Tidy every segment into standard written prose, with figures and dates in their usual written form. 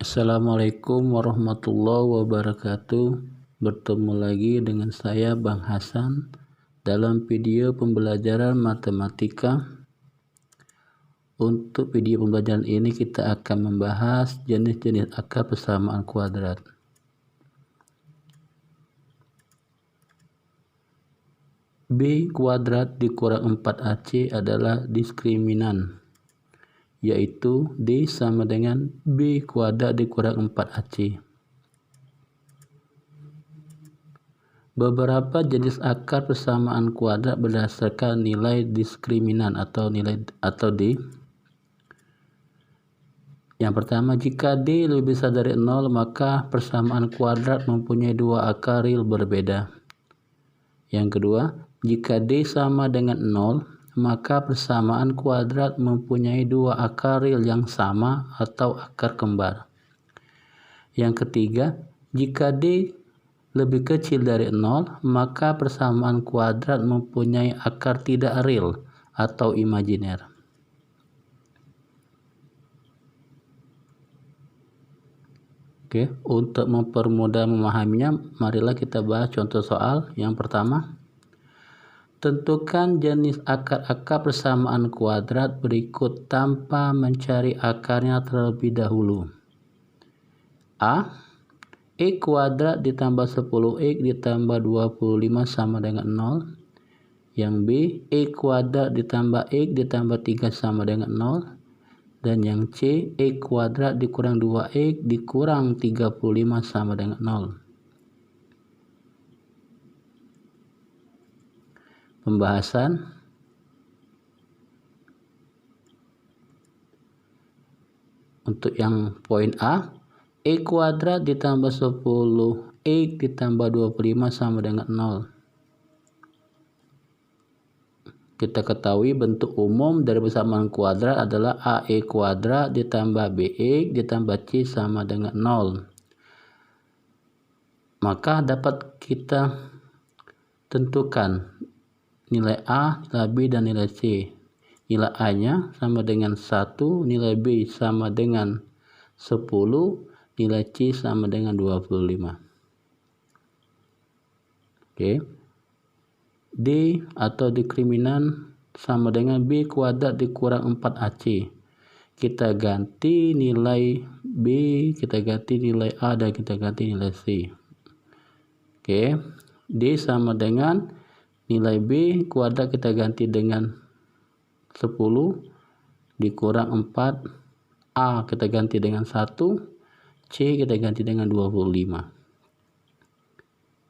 Assalamualaikum warahmatullahi wabarakatuh. Bertemu lagi dengan saya Bang Hasan dalam video pembelajaran matematika. Untuk video pembelajaran ini kita akan membahas jenis-jenis akar persamaan kuadrat. B kuadrat dikurang 4AC adalah diskriminan, yaitu D sama dengan B kuadrat dikurang 4AC. Beberapa jenis akar persamaan kuadrat berdasarkan nilai diskriminan atau D. Yang pertama, jika D lebih besar dari 0, maka persamaan kuadrat mempunyai dua akar real berbeda. Yang kedua, jika D sama dengan 0, maka persamaan kuadrat mempunyai dua akar real yang sama atau akar kembar. Yang ketiga, jika D lebih kecil dari 0, maka persamaan kuadrat mempunyai akar tidak real atau imajiner. Oke, untuk mempermudah memahaminya, marilah kita bahas contoh soal. Yang pertama, tentukan jenis akar-akar persamaan kuadrat berikut tanpa mencari akarnya terlebih dahulu. A. E kuadrat ditambah 10X ditambah 25 sama dengan 0. Yang B. E kuadrat ditambah X ditambah 3 sama dengan 0. Dan yang C. E kuadrat dikurang 2X dikurang 35 sama dengan 0. Pembahasan. Untuk yang poin A, E kuadrat ditambah 10X ditambah 25 sama dengan 0. Kita ketahui bentuk umum dari persamaan kuadrat adalah AE kuadrat ditambah BX ditambah C sama dengan 0. Maka dapat kita tentukan nilai A, nilai B, dan nilai C. Nilai A-nya sama dengan 1, nilai B sama dengan 10, nilai C sama dengan 25. Oke. D atau diskriminan sama dengan B kuadrat dikurang 4AC. Kita ganti nilai B, kita ganti nilai A, dan kita ganti nilai C. Oke. D sama dengan nilai B kuadrat kita ganti dengan 10 dikurang 4, A kita ganti dengan 1, C kita ganti dengan 25.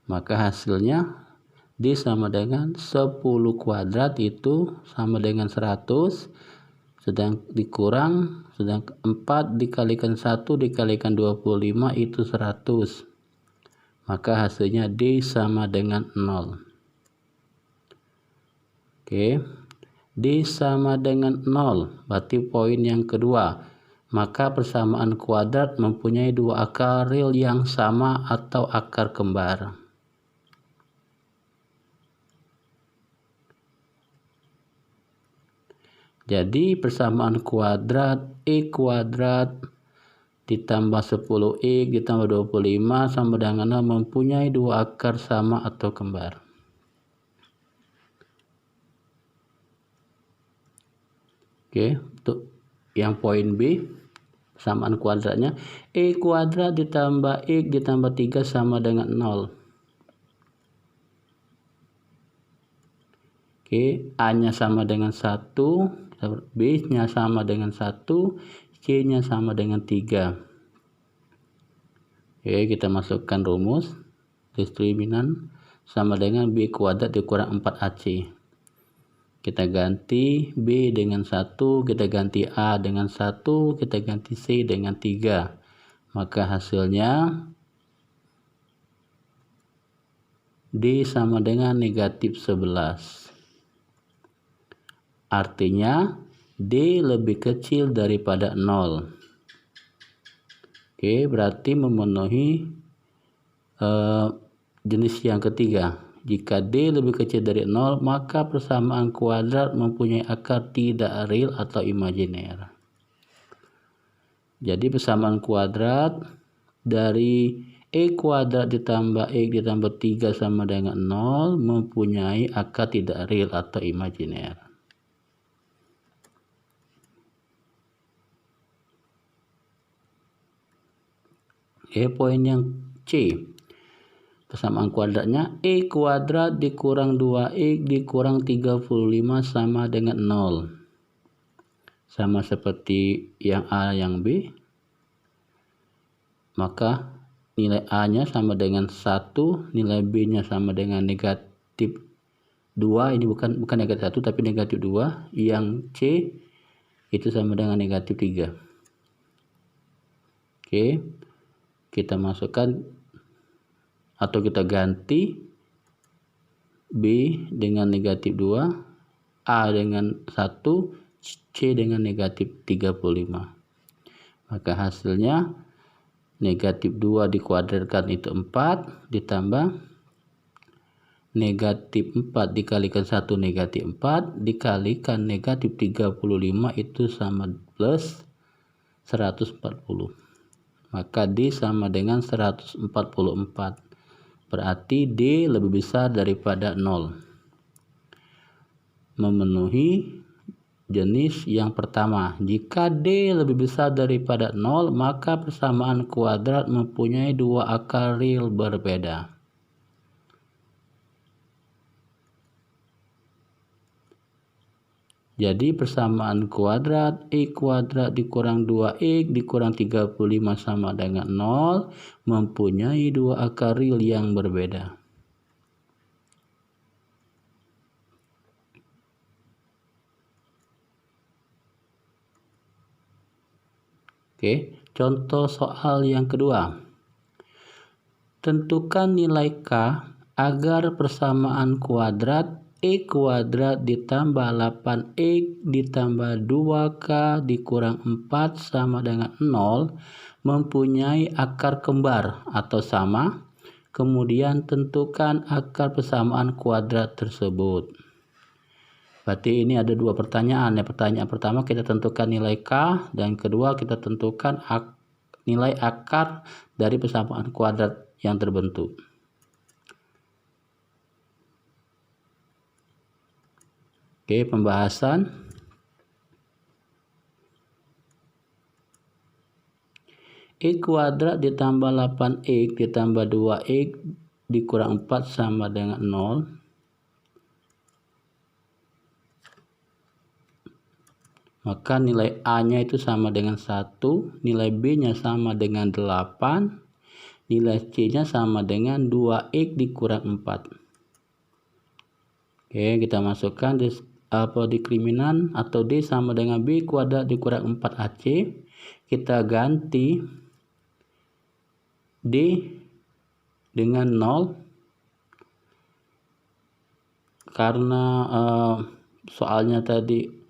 Maka hasilnya D sama dengan 10 kuadrat itu sama dengan 100, sedang 4 dikalikan 1 dikalikan 25 itu 100. Maka hasilnya D sama dengan 0. Oke. D sama dengan 0, berarti poin yang kedua. Maka persamaan kuadrat mempunyai dua akar real yang sama atau akar kembar. Jadi persamaan kuadrat E kuadrat ditambah 10X ditambah 25 sama dengan 0 mempunyai dua akar sama atau kembar. Oke, untuk yang poin B, persamaan kuadratnya E kuadrat ditambah X ditambah 3 sama dengan 0. Oke, A-nya sama dengan 1, B-nya sama dengan 1, C-nya sama dengan 3. Oke, kita masukkan rumus. Diskriminan sama dengan B kuadrat dikurang 4AC. Kita ganti B dengan 1, kita ganti A dengan 1, kita ganti C dengan 3. Maka hasilnya D sama dengan negatif 11. Artinya D lebih kecil daripada 0. Oke, berarti memenuhi jenis yang ketiga. Jika D lebih kecil dari 0, maka persamaan kuadrat mempunyai akar tidak real atau imajiner. Jadi persamaan kuadrat dari E kuadrat ditambah X ditambah 3 sama dengan 0 mempunyai akar tidak real atau imajiner. Oke, poin yang C. Persamaan kuadratnya E kuadrat dikurang 2X dikurang 35 sama dengan 0. Sama seperti yang A yang B. Maka nilai A-nya sama dengan 1, nilai B-nya sama dengan negatif 2, ini bukan negatif 1 tapi negatif 2, yang C itu sama dengan negatif 3. Oke, kita masukkan atau kita ganti B dengan negatif 2, A dengan 1, C dengan negatif 35. Maka hasilnya negatif 2 dikuadratkan itu 4 ditambah negatif 4 dikalikan 1 negatif 4 dikalikan negatif 35 itu sama plus 140. Maka D sama dengan 144. Berarti D lebih besar daripada 0. Memenuhi jenis yang pertama. Jika D lebih besar daripada 0, maka persamaan kuadrat mempunyai dua akar real berbeda. Jadi persamaan kuadrat E kuadrat dikurang 2X dikurang 35 sama dengan 0 mempunyai dua akar real yang berbeda. Oke, contoh soal yang kedua. Tentukan nilai K agar persamaan kuadrat E kuadrat ditambah 8X ditambah 2K dikurang 4 sama dengan 0 mempunyai akar kembar atau sama. Kemudian tentukan akar persamaan kuadrat tersebut. Berarti ini ada dua pertanyaan. Pertanyaan pertama kita tentukan nilai K, dan kedua kita tentukan nilai akar dari persamaan kuadrat yang terbentuk. Oke, pembahasan. E kuadrat ditambah 8X ditambah 2X dikurang 4 sama dengan 0. Maka nilai A-nya itu sama dengan 1, nilai B-nya sama dengan 8, nilai C-nya sama dengan 2X dikurang 4. Oke, kita masukkan diskriminan atau D sama dengan B kuadrat dikurang 4AC. Kita ganti D dengan 0 karena soalnya tadi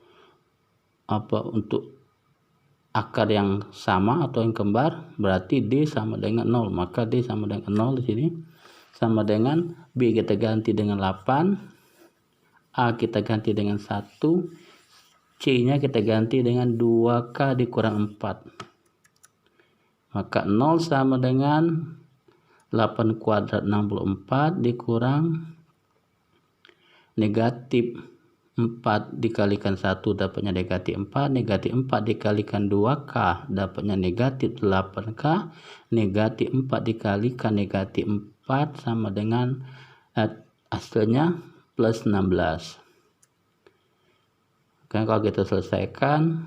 untuk akar yang sama atau yang kembar, berarti D sama dengan 0. Maka D sama dengan 0 di sini sama dengan B kita ganti dengan 8, A kita ganti dengan 1, C-nya kita ganti dengan 2K dikurang 4. Maka 0 sama dengan 8 kuadrat 64 dikurang negatif 4 dikalikan 1 dapatnya negatif 4, negatif 4 dikalikan 2K dapatnya negatif 8K, negatif 4 dikalikan negatif 4 sama dengan hasilnya plus 16. Kan kalau kita selesaikan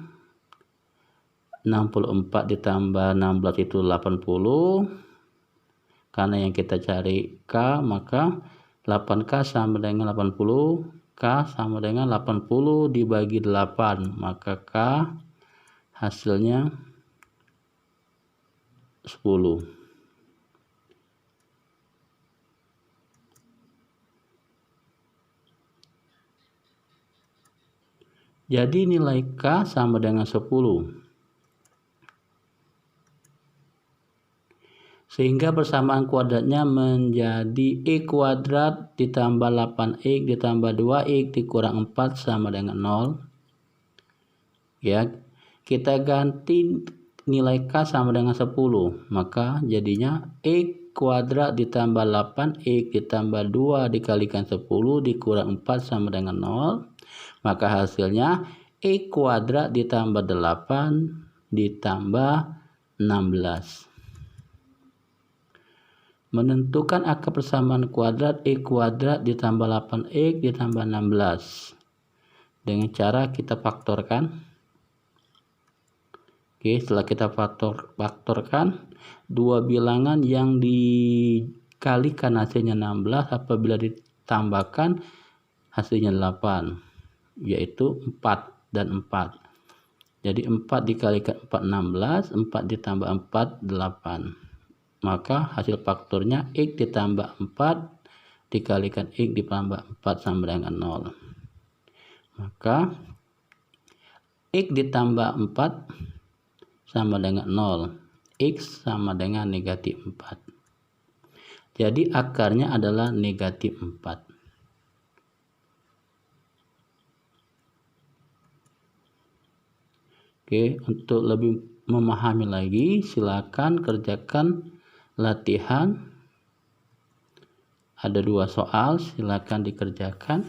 64 ditambah 16 itu 80. Karena yang kita cari K, maka 8K sama dengan 80. K sama dengan 80 dibagi 8, maka K hasilnya 10. Jadi nilai K sama dengan 10. Sehingga persamaan kuadratnya menjadi E kuadrat ditambah 8X ditambah 2X dikurang 4 sama dengan 0. Ya, kita ganti nilai K sama dengan 10, maka jadinya X kuadrat ditambah 8X ditambah 2 dikalikan 10 dikurang 4 sama dengan 0. Maka hasilnya X kuadrat ditambah 8 ditambah 16. Menentukan akar persamaan kuadrat X kuadrat ditambah 8X ditambah 16. Dengan cara kita faktorkan. Oke, setelah kita faktorkan, dua bilangan yang dikalikan hasilnya 16 apabila ditambahkan hasilnya 8, yaitu 4 dan 4. Jadi 4 dikalikan 4 16, 4 ditambah 4 8. Maka hasil faktornya X ditambah 4 dikalikan X ditambah 4 sama dengan 0. Maka X ditambah 4 sama dengan 0, X sama dengan negatif 4. Jadi akarnya adalah negatif 4. Oke, untuk lebih memahami lagi silakan kerjakan latihan. Ada 2 soal, silakan dikerjakan.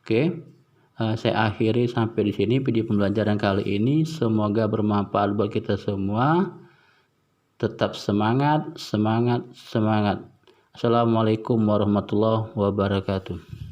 Oke. Saya akhiri sampai di sini video pembelajaran kali ini. Semoga bermanfaat buat kita semua. Tetap semangat, semangat, semangat. Assalamualaikum warahmatullahi wabarakatuh.